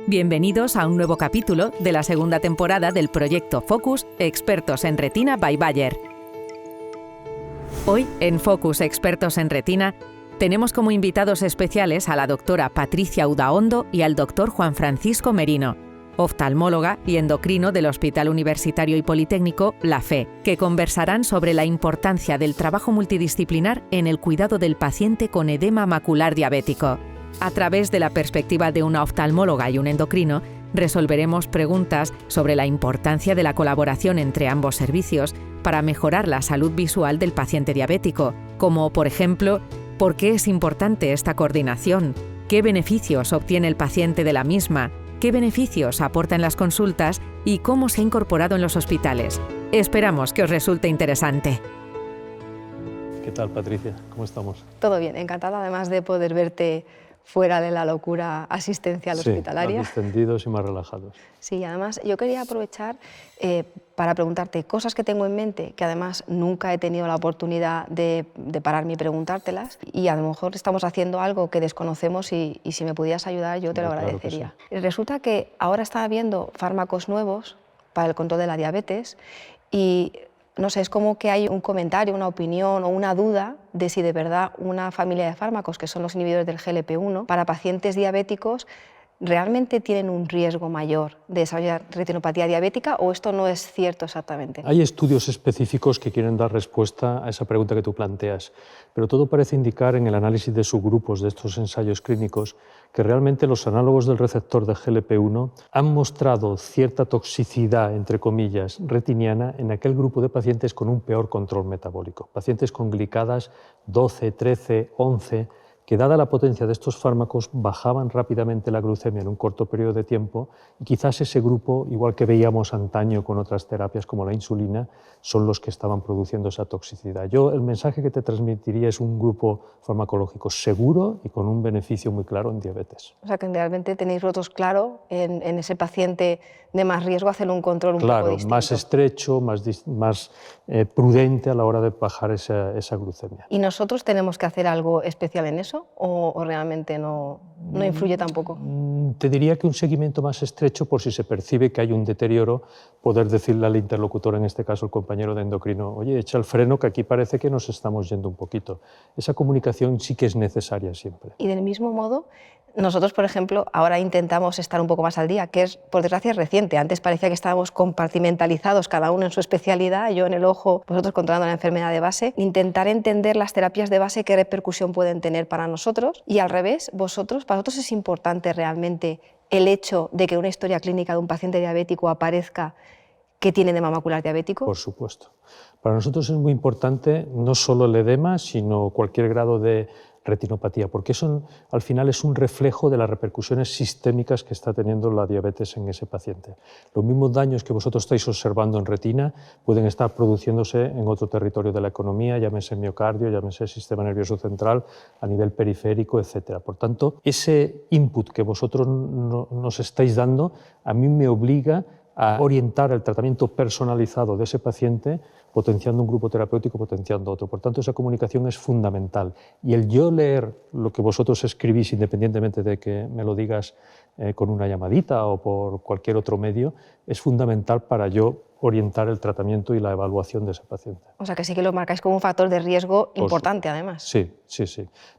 Bienvenidos a un nuevo capítulo de la segunda temporada del proyecto Focus Expertos en Retina by Bayer. Hoy, en Focus Expertos en Retina, tenemos como invitados especiales a la doctora Patricia Udaondo y al doctor Juan Francisco Merino, oftalmóloga y endocrino del Hospital Universitario y Politécnico La Fe, que conversarán sobre la importancia del trabajo multidisciplinar en el cuidado del paciente con edema macular diabético. A través de la perspectiva de una oftalmóloga y un endocrino, resolveremos preguntas sobre la importancia de la colaboración entre ambos servicios para mejorar la salud visual del paciente diabético, como, por ejemplo, ¿por qué es importante esta coordinación? ¿Qué beneficios obtiene el paciente de la misma? ¿Qué beneficios aporta en las consultas? ¿Y cómo se ha incorporado en los hospitales? Esperamos que os resulte interesante. ¿Qué tal, Patricia? ¿Cómo estamos? Todo bien, encantada además de poder verte fuera de la locura asistencial hospitalaria. Más distendidos y más relajados. Sí, además yo quería aprovechar para preguntarte cosas que tengo en mente, que además nunca he tenido la oportunidad de pararme y preguntártelas, y a lo mejor estamos haciendo algo que desconocemos y si me pudieras ayudar yo te lo agradecería. Claro que sí. Resulta que ahora está habiendo fármacos nuevos para el control de la diabetes y no sé, es como que hay un comentario, una opinión o una duda de si de verdad una familia de fármacos, que son los inhibidores del GLP-1, para pacientes diabéticos, ¿realmente tienen un riesgo mayor de desarrollar retinopatía diabética o esto no es cierto exactamente? Hay estudios específicos que quieren dar respuesta a esa pregunta que tú planteas, pero todo parece indicar en el análisis de subgrupos de estos ensayos clínicos que realmente los análogos del receptor de GLP-1 han mostrado cierta toxicidad, entre comillas, retiniana en aquel grupo de pacientes con un peor control metabólico, pacientes con glicadas 12, 13, 11, que dada la potencia de estos fármacos bajaban rápidamente la glucemia en un corto periodo de tiempo y quizás ese grupo, igual que veíamos antaño con otras terapias como la insulina, son los que estaban produciendo esa toxicidad. Yo el mensaje que te transmitiría es un grupo farmacológico seguro y con un beneficio muy claro en diabetes. O sea que realmente tenéis vosotros claro en ese paciente de más riesgo hacer un control un poco distinto. Claro, más estrecho, más prudente a la hora de bajar esa glucemia. ¿Y nosotros tenemos que hacer algo especial en eso o realmente no influye tampoco? Te diría que un seguimiento más estrecho por si se percibe que hay un deterioro, poder decirle al interlocutor, en este caso el compañero de endocrino, oye, echa el freno que aquí parece que nos estamos yendo un poquito. Esa comunicación sí que es necesaria siempre. Y del mismo modo, nosotros, por ejemplo, ahora intentamos estar un poco más al día, que es, por desgracia, es reciente. Antes parecía que estábamos compartimentalizados, cada uno en su especialidad, yo en el ojo, vosotros controlando la enfermedad de base. Intentar entender las terapias de base, qué repercusión pueden tener para nosotros. Y al revés, para vosotros es importante realmente el hecho de que una historia clínica de un paciente diabético aparezca que tiene edema macular diabético. Por supuesto. Para nosotros es muy importante no solo el edema, sino cualquier grado de retinopatía, porque eso al final es un reflejo de las repercusiones sistémicas que está teniendo la diabetes en ese paciente. Los mismos daños que vosotros estáis observando en retina pueden estar produciéndose en otro territorio de la economía, llámese miocardio, llámese sistema nervioso central, a nivel periférico, etc. Por tanto, ese input que vosotros nos estáis dando a mí me obliga a orientar el tratamiento personalizado de ese paciente, potenciando un grupo terapéutico, potenciando otro. Por tanto, esa comunicación es fundamental. Y el yo leer lo que vosotros escribís, independientemente de que me lo digas con una llamadita o por cualquier otro medio, es fundamental para yo orientar el tratamiento y la evaluación de ese paciente. O sea que sí que lo marcáis como un factor de riesgo importante, además. Sí.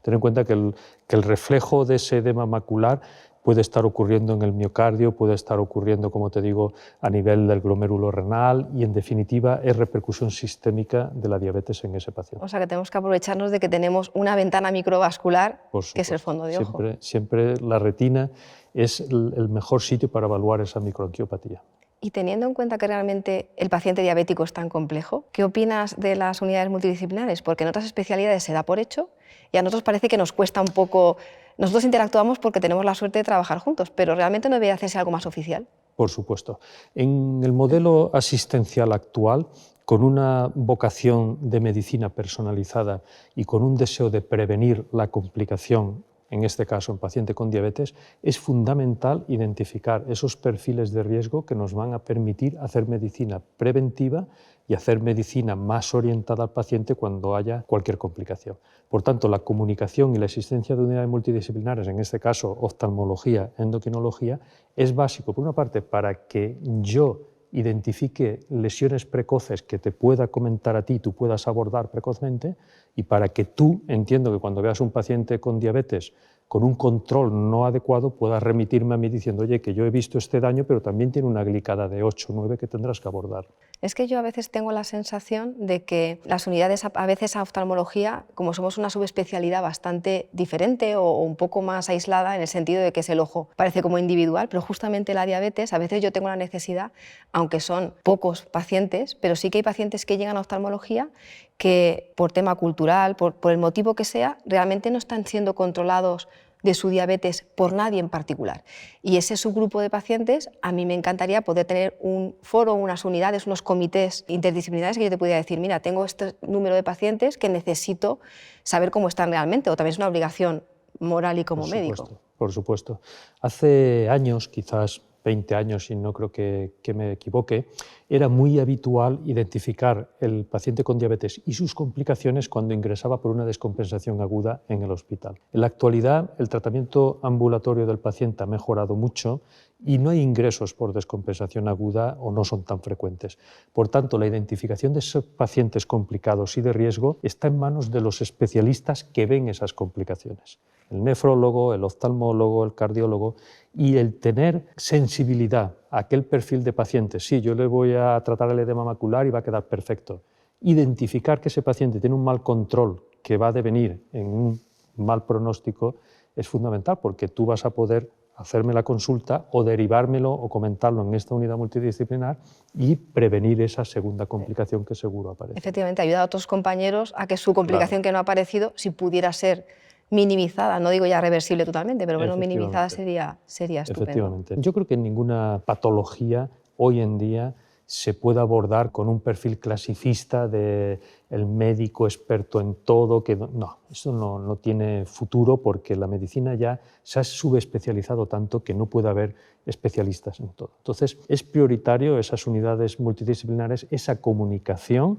Ten en cuenta que el reflejo de ese edema macular puede estar ocurriendo en el miocardio, puede estar ocurriendo, como te digo, a nivel del glomérulo renal y, en definitiva, es repercusión sistémica de la diabetes en ese paciente. O sea, que tenemos que aprovecharnos de que tenemos una ventana microvascular, que es el fondo de ojo. Siempre la retina es el mejor sitio para evaluar esa microangiopatía. Y teniendo en cuenta que realmente el paciente diabético es tan complejo, ¿qué opinas de las unidades multidisciplinares? Porque en otras especialidades se da por hecho y a nosotros parece que nos cuesta un poco. Nosotros interactuamos porque tenemos la suerte de trabajar juntos, pero realmente no debería hacerse algo más oficial. Por supuesto. En el modelo asistencial actual, con una vocación de medicina personalizada y con un deseo de prevenir la complicación, en este caso en paciente con diabetes, es fundamental identificar esos perfiles de riesgo que nos van a permitir hacer medicina preventiva y hacer medicina más orientada al paciente cuando haya cualquier complicación. Por tanto, la comunicación y la existencia de unidades multidisciplinares, en este caso oftalmología, endocrinología, es básico, por una parte, para que yo identifique lesiones precoces que te pueda comentar a ti, tú puedas abordar precozmente, y para que tú, entiendo que cuando veas un paciente con diabetes con un control no adecuado, puedas remitirme a mí diciendo, oye, que yo he visto este daño, pero también tiene una glicada de 8 o 9 que tendrás que abordar. Es que yo a veces tengo la sensación de que las unidades, a veces a oftalmología, como somos una subespecialidad bastante diferente o un poco más aislada en el sentido de que es el ojo, parece como individual, pero justamente la diabetes, a veces yo tengo la necesidad, aunque son pocos pacientes, pero sí que hay pacientes que llegan a oftalmología que por tema cultural, por el motivo que sea, realmente no están siendo controlados de su diabetes por nadie en particular. Y ese subgrupo de pacientes, a mí me encantaría poder tener un foro, unas unidades, unos comités interdisciplinares que yo te pudiera decir, mira, tengo este número de pacientes que necesito saber cómo están realmente, o también es una obligación moral y como médico. Por supuesto. Hace años, quizás 20 años, y no creo que me equivoque, era muy habitual identificar el paciente con diabetes y sus complicaciones cuando ingresaba por una descompensación aguda en el hospital. En la actualidad, el tratamiento ambulatorio del paciente ha mejorado mucho y no hay ingresos por descompensación aguda o no son tan frecuentes. Por tanto, la identificación de esos pacientes complicados y de riesgo está en manos de los especialistas que ven esas complicaciones. El nefrólogo, el oftalmólogo, el cardiólogo, y el tener sensibilidad a aquel perfil de pacientes. Sí, yo le voy a tratar el edema macular y va a quedar perfecto. Identificar que ese paciente tiene un mal control que va a devenir en un mal pronóstico es fundamental, porque tú vas a poder hacerme la consulta o derivármelo o comentarlo en esta unidad multidisciplinar y prevenir esa segunda complicación que seguro aparece. Efectivamente, ayudar a otros compañeros a que su complicación que no ha aparecido, si pudiera ser minimizada, no digo ya reversible totalmente, pero bueno, minimizada sería estupendo. Efectivamente. Yo creo que ninguna patología hoy en día se puede abordar con un perfil clasicista de el médico experto en todo, que no, eso no tiene futuro, porque la medicina ya se ha subespecializado tanto que no puede haber especialistas en todo. Entonces, es prioritario esas unidades multidisciplinares, esa comunicación,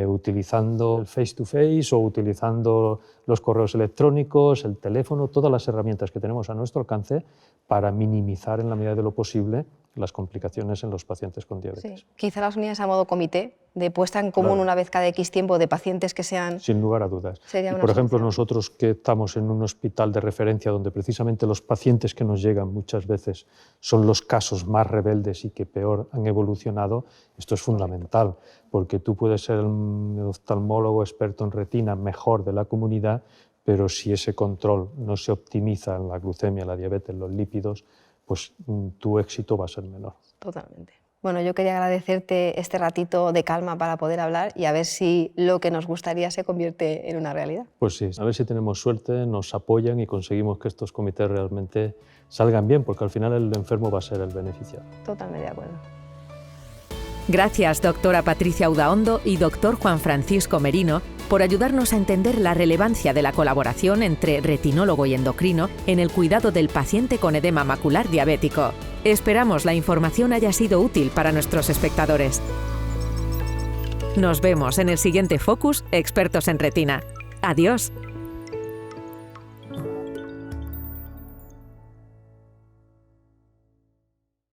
utilizando el face-to-face o utilizando los correos electrónicos, el teléfono, todas las herramientas que tenemos a nuestro alcance para minimizar en la medida de lo posible las complicaciones en los pacientes con diabetes. Sí. Quizá las unidades a modo comité, de puesta en común una vez cada X tiempo de pacientes que sean... Sin lugar a dudas. Y por ejemplo, nosotros que estamos en un hospital de referencia donde precisamente los pacientes que nos llegan muchas veces son los casos más rebeldes y que peor han evolucionado, esto es fundamental, porque tú puedes ser el oftalmólogo experto en retina mejor de la comunidad, pero si ese control no se optimiza en la glucemia, la diabetes, los lípidos, pues tu éxito va a ser menor. Totalmente. Bueno, yo quería agradecerte este ratito de calma para poder hablar y a ver si lo que nos gustaría se convierte en una realidad. Pues sí, a ver si tenemos suerte, nos apoyan y conseguimos que estos comités realmente salgan bien, porque al final el enfermo va a ser el beneficiado. Totalmente de acuerdo. Gracias, doctora Patricia Udaondo y doctor Juan Francisco Merino, por ayudarnos a entender la relevancia de la colaboración entre retinólogo y endocrino en el cuidado del paciente con edema macular diabético. Esperamos la información haya sido útil para nuestros espectadores. Nos vemos en el siguiente Focus Expertos en Retina. Adiós.